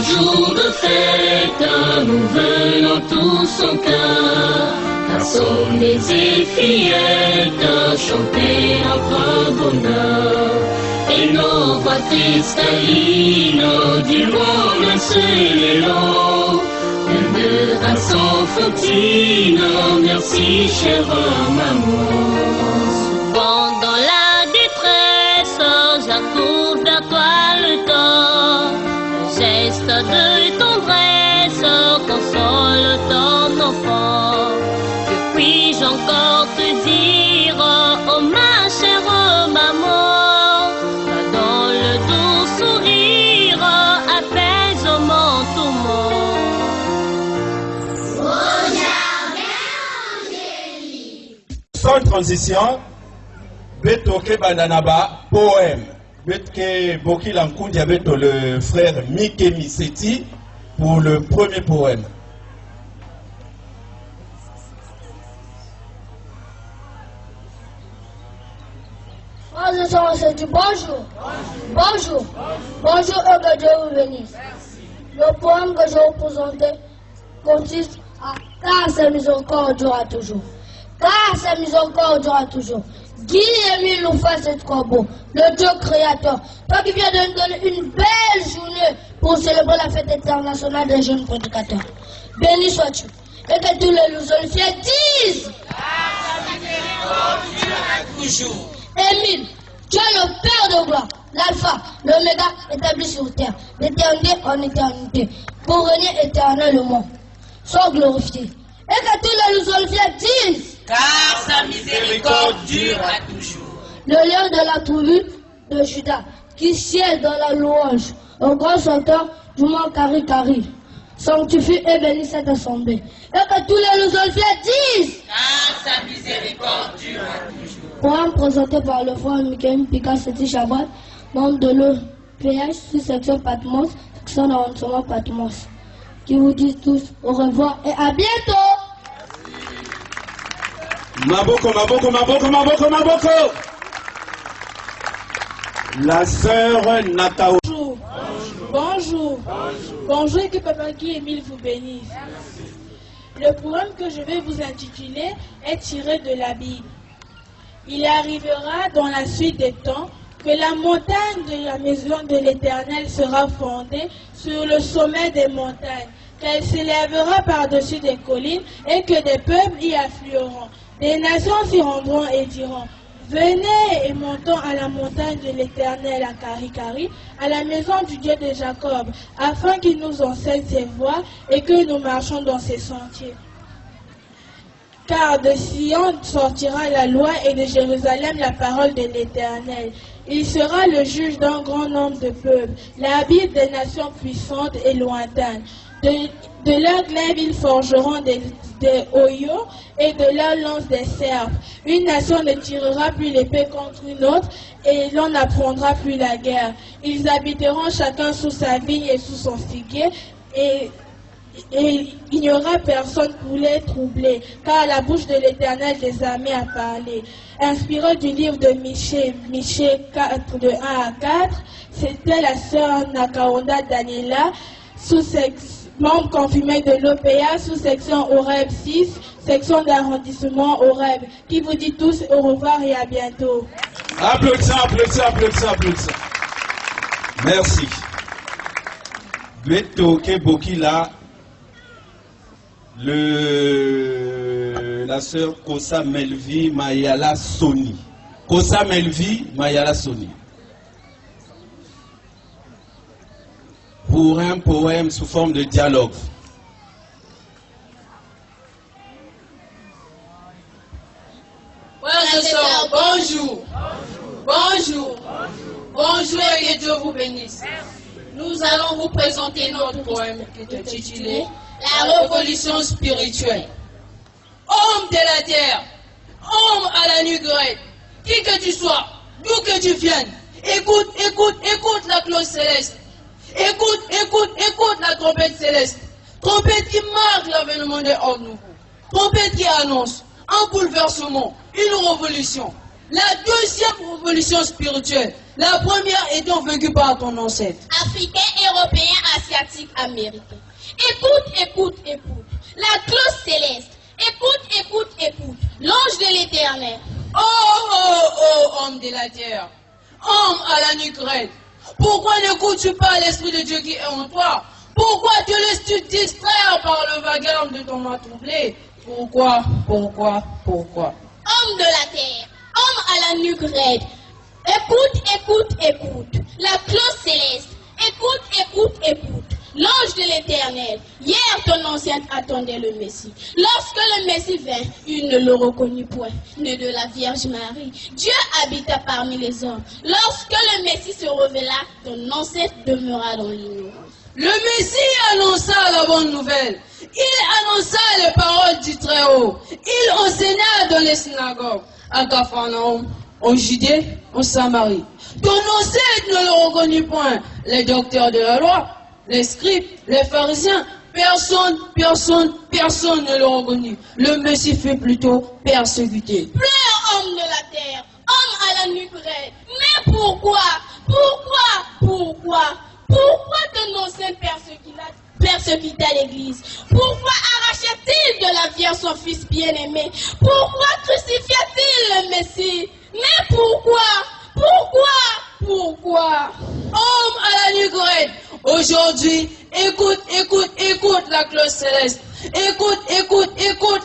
jour de fête, nous venons tous en cœur, garçonnets et fillettes, chanter notre bonheur. Et nos voix cristallines du monde un seul élan, une grâce sans fautine, merci chère maman. Souvent dans la détresse, j'accours vers toi le temps, le geste de tendresse console ton enfant. Que puis-je encore te dire, oh ma chère maman, dans le doux sourire apaise mon tourment. Sans transition, Betoke Bandanaba, poème. Betke Boki Lankoudi avec le frère Mike Miseti pour le premier poème. Frères et sœurs, c'est du bonjour. Bonjour. Bonjour et que Dieu vous bénisse. Le poème que je vais vous présenter consiste à car sa miséricorde durera toujours. Car sa miséricorde durera toujours. Guy Émile nous fait cette corbeau, le Dieu créateur. Toi qui viens de nous donner une belle journée pour célébrer la fête internationale des jeunes prédicateurs. Béni sois-tu. Et que tous les lusolifiés disent car sa miséricorde durera toujours. Émile, tu es le Père de gloire, l'alpha, l'oméga établi sur terre, l'éternité en éternité, pour régner éternellement. Sois glorifié. Et que tous les lusolifiés disent car sa miséricorde dure à toujours. Le lion de la tribu de Judas, qui siège dans la louange, au grand chanteur du mont Kari, sanctifie et bénit cette assemblée. Et que tous les lusolifiés disent car sa miséricorde dure à toujours. Poème présenté par le frère Michael Pika Seti Chabal, membre de l'EPH, sous-section Patmos, section d'arrondissement Patmos, qui vous dit tous au revoir et à bientôt. Maboko. La sœur Natao. Bonjour et que Papa Guy Émile vous bénisse. Le poème que je vais vous intituler est tiré de la Bible. Il arrivera dans la suite des temps que la montagne de la maison de l'Éternel sera fondée sur le sommet des montagnes, qu'elle s'élèvera par-dessus des collines et que des peuples y afflueront. Des nations s'y rendront et diront, venez et montons à la montagne de l'Éternel à Kari, à la maison du Dieu de Jacob, afin qu'il nous enseigne ses voies et que nous marchons dans ses sentiers. Car de Sion sortira la loi et de Jérusalem la parole de l'Éternel. Il sera le juge d'un grand nombre de peuples, l'arbitre des nations puissantes et lointaines. De leur glaive ils forgeront des oyaux et de leur lance des serpes. Une nation ne tirera plus l'épée contre une autre et l'on n'apprendra plus la guerre. Ils habiteront chacun sous sa vigne et sous son figuier et il n'y aura personne pour les troubler, car la bouche de l'Éternel des armées a parlé. Inspiré du livre de Michée 4, de 1 à 4, c'était la sœur Nakaonda Daniela, membre confirmé de l'OPA, sous-section Oreb 6, section d'arrondissement Oreb, qui vous dit tous au revoir et à bientôt. Applaudissez. Merci. Betoke Bokila. La sœur Kosa Melvi Mayala Soni. Kosa Melvi Mayala Soni. Pour un poème sous forme de dialogue. Frères et sœurs, bonjour. Bonjour et que Dieu vous bénisse. Nous allons vous présenter notre poème intitulé La révolution spirituelle. Homme de la terre, homme à la nuit grecque, qui que tu sois, d'où que tu viennes, écoute la cloche céleste. Écoute la trompette céleste. Trompette qui marque l'avènement des hommes nouveaux. Trompette qui annonce un bouleversement, une révolution. La deuxième révolution spirituelle, la première étant vécue par ton ancêtre. Africain, européen, asiatique, américain. Écoute, écoute, écoute. La cloche céleste. Écoute, écoute, écoute. L'ange de l'éternel. Oh, oh, oh, homme de la terre, homme à la nuque raide, pourquoi n'écoutes-tu pas l'Esprit de Dieu qui est en toi? Pourquoi te laisses-tu distraire par le vacarme de ton âme troublé? Pourquoi? Homme de la terre, homme à la nuque raide. Écoute, écoute, écoute. La cloche céleste. Écoute, écoute, écoute. L'ange de l'éternel. Hier, ton ancienne attendait le Messie. Lorsque le Messie vint, il ne le reconnut point, né de la Vierge Marie. Dieu habita parmi les hommes. Lorsque le Messie se révéla, ton ancêtre demeura dans l'ignorance. Le Messie annonça la bonne nouvelle. Il annonça les paroles du Très-Haut. Il enseigna dans les synagogues, à Capharnaüm, en Judée, en Samarie. Ton ancêtre ne le reconnut point. Les docteurs de la loi, les scribes, les pharisiens, personne ne le reconnut. Le Messie fut plutôt persécuté. Pleure, homme de la terre, homme à la nuque raide. Mais pourquoi ton ancêtre persécuta l'Église? Pourquoi arrachait-il de la vierge son fils bien-aimé? Pourquoi crucifia-t-il le Messie? Mais pourquoi? Homme à la nuque raide, aujourd'hui, écoute la cloche céleste. Écoute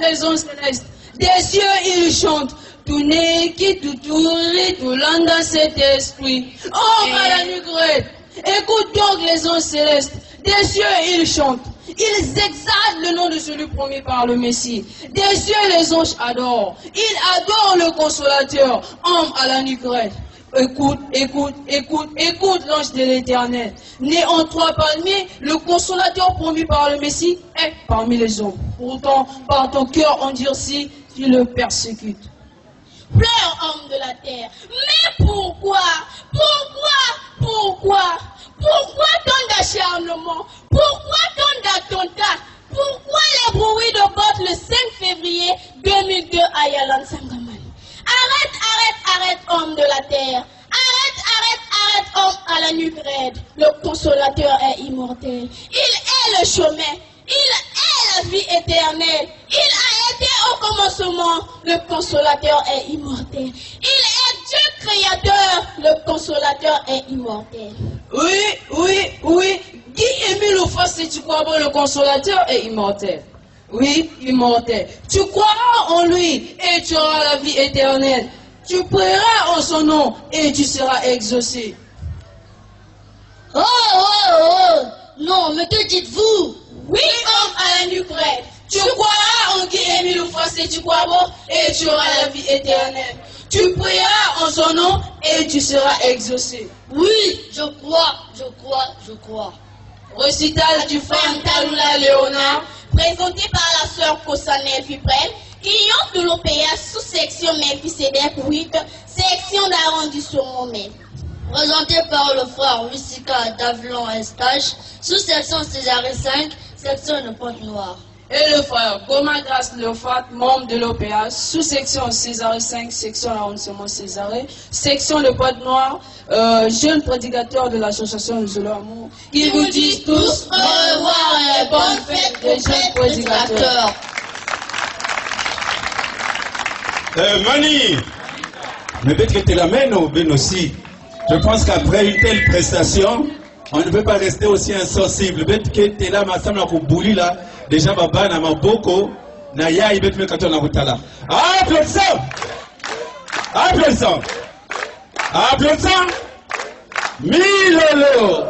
les ondes célestes. Des cieux, ils chantent. Tout n'est qui tout tourne, tout l'an dans cet esprit. Homme à la nuque raide, écoute donc les ondes célestes. Des cieux, ils chantent. Ils exaltent le nom de celui promis par le Messie. Des cieux, les anges adorent. Ils adorent le consolateur. Homme à la nuque raide. Écoute l'ange de l'éternel. Né en 3 palmiers, le consolateur promis par le Messie est parmi les hommes. Pourtant, par ton cœur endurci, tu le persécutes. Pleure, homme de la terre. Mais pourquoi tant d'acharnement? Pourquoi tant d'attentats? Pourquoi les bruits de bottes le 5 février 2002 à Yalan Sangaman? Arrête, homme de la terre. Arrête, homme à la nuque raide. Le consolateur est immortel. Il est le chemin. Il est la vie éternelle. Il a été au commencement. Le consolateur est immortel. Il est Dieu créateur. Le consolateur est immortel. Oui. Guy-Émile Oufossi, tu crois bon, le consolateur est immortel. Oui, immortel. Tu croiras en lui et tu auras la vie éternelle. Tu prieras en son nom et tu seras exaucé. Oh, non, mais que dites-vous? Oui, homme à la nuque raide. Tu croiras en Guy-Émile Oufossi, tu crois bon et tu auras la vie éternelle. Tu prieras en son nom et tu seras exaucé. Oui, je crois. Récital du frère Talula Léonard, présenté par la sœur Kossanel Fiprel, client de l'OPA sous-section Melchisedec 8, section d'arrondissement Mel. Présenté par le frère Lucica d'Avelon Estache, sous-section Césarée 5, section de Pointe-Noire. et le frère Gomadas Leofat, membre de l'OPA, sous-section Césarée 5, section d'arrondissement Césarée, section de Pointe-Noire, jeune prédicateur de l'association de Zolo-Amour, qui vous disent tous au revoir et bonne fête des jeunes prédicateurs. Mani, mais peut-être que tu l'amènes au Ben aussi. Je pense qu'après une telle prestation, on ne peut pas rester aussi insensible. Peut-être que tu es là, ma femme, bouli là, déjà, baba, na maboko, na ya, il peut te mettre na butala. Applaudissons! Applaudissons! Applaudissons! Milolo!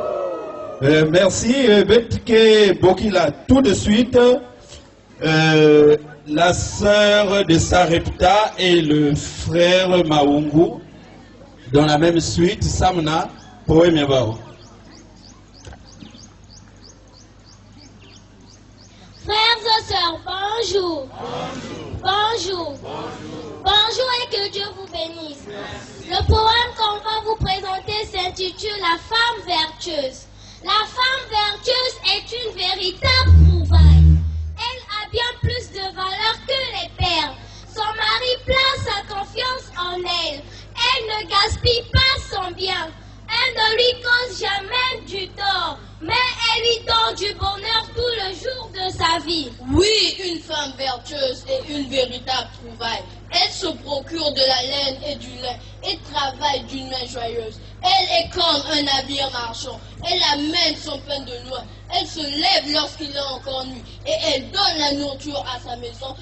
Merci, Betke Bokila. Tout de suite, la sœur de Sarepta et le frère Maungu, dans la même suite, Samna, poème Yabao. Frères et sœurs, bonjour. Bonjour. Bonjour et que Dieu vous bénisse. Le poème qu'on va vous présenter s'intitule La femme vertueuse. La femme vertueuse est une véritable trouvaille. Elle a bien plus de valeur que les perles. Son mari place sa confiance en elle. Elle ne gaspille pas son bien. Elle ne lui cause jamais du tort, mais elle lui donne du bonheur tout le jour de sa vie. Oui, une femme vertueuse est une véritable trouvaille. Elle se procure de la laine et du lin et travaille d'une main joyeuse. Elle est comme un navire marchand. Elle amène son pain de loin. Elle se lève lorsqu'il est encore nuit et elle donne la nourriture à sa maison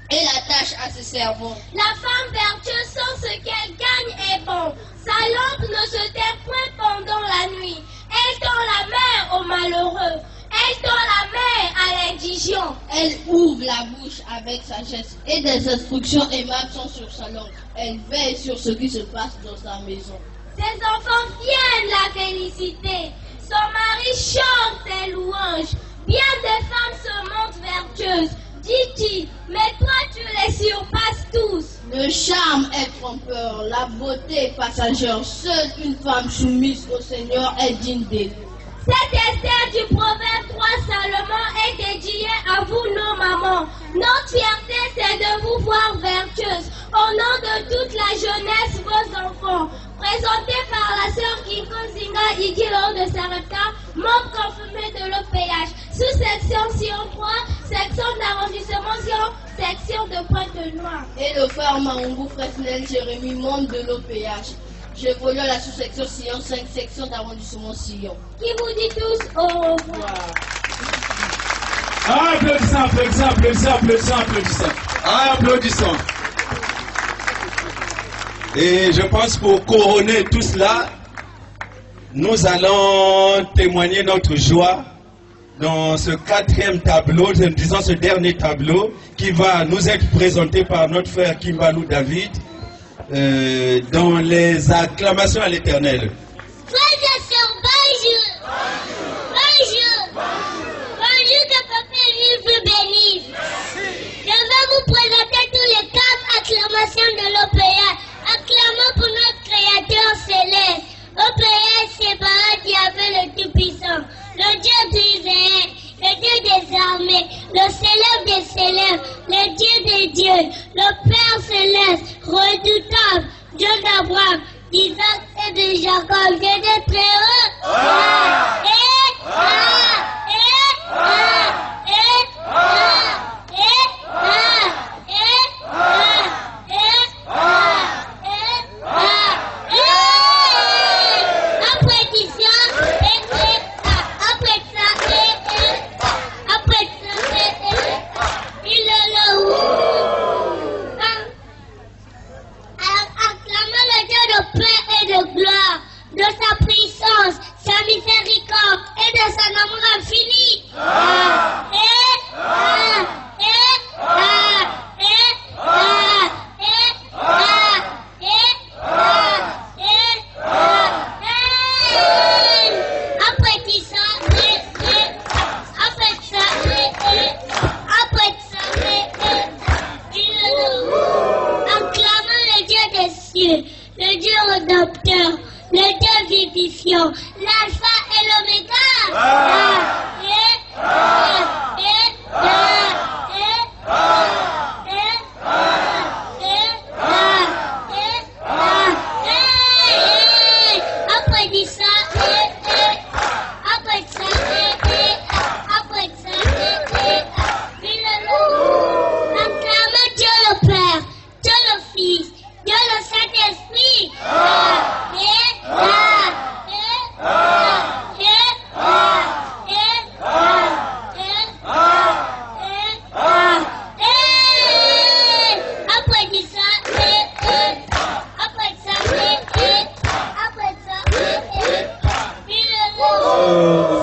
et la tâche à ses servants. La femme vertueuse sent ce qu'elle gagne est bon. Sa lampe ne se tait point pendant la nuit. Elle tend la main aux malheureux. Elle tend la main à l'indigent. Elle ouvre la bouche avec sagesse et des instructions aimables sont sur sa langue. Elle veille sur ce qui se passe dans sa maison. Ses enfants viennent la féliciter. Son mari chante ses louanges. Bien des femmes se montrent vertueuses. Dit-il, mais toi tu les surpasses tous. Le charme est trompeur, la beauté est passagère. Seule une femme soumise au Seigneur est digne d'elle. Cette Esther du proverbe 3 Salomon est dédiée à vous nos mamans. Notre fierté c'est de vous voir vertueuses. Au nom de toute la jeunesse, vos enfants. Présenté par la sœur Kinko Zinga Igilo de Sarepta, membre confirmé de l'OPH. Sous-section Sion 3, section d'arrondissement Sion, section de Pointe-Noire. Et le frère Maungu Fresnel Jérémy, membre de l'OPH. J'évolue à la sous-section Sion 5, section d'arrondissement Sion. Qui vous dit tous au revoir. Applaudissons, applaudissons, applaudissons, applaudissons, applaudissons. Applaudissons. Et je pense pour couronner tout cela, nous allons témoigner notre joie dans ce quatrième tableau, disons ce dernier tableau, qui va nous être présenté par notre frère Kimbalou David dans les acclamations à l'Éternel. Frères et sœurs, bonjour. Bonjour. Bonjour, que Papa Émile vous bénisse. Je vais vous présenter tous les 4 acclamations de l'OPA. Acclamons pour notre Créateur céleste. OPA, c'est par Yahvé le Tout-Puissant, le Dieu d'Israël, le Dieu des armées, le célèbre des célèbres, le Dieu des dieux, le Père céleste, redoutable, Dieu d'Abraham, d'Isaac et de Jacob, Dieu des très hauts. De sa puissance, sa miséricorde et de son amour infini. Acclamons le Dieu des cieux, le Dieu rédempteur, le Dieu vivifiant, l'alpha et l'oméga. Acclamons Dieu le Père, Dieu le Fils, Dieu le Saint-Esprit.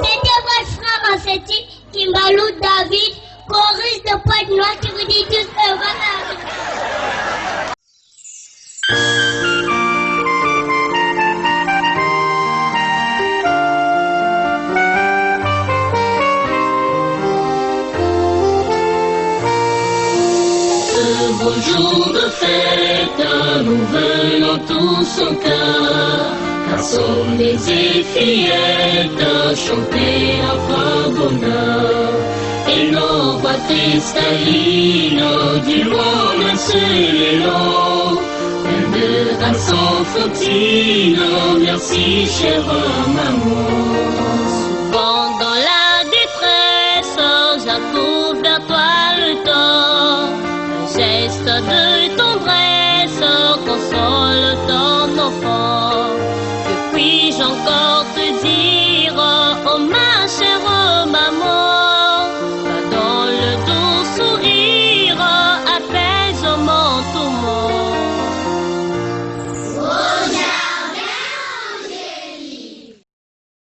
C'était votre frère Anceti, Kimbalou David, choriste de Pointe-Noire qui vous dit tous voilà. Ce beau jour de fête, nous venons tous au cœur, car sommes des fillettes, chanter notre bonheur. et nos voix cristallines durant un seul élan. De sans fautine, merci chère maman.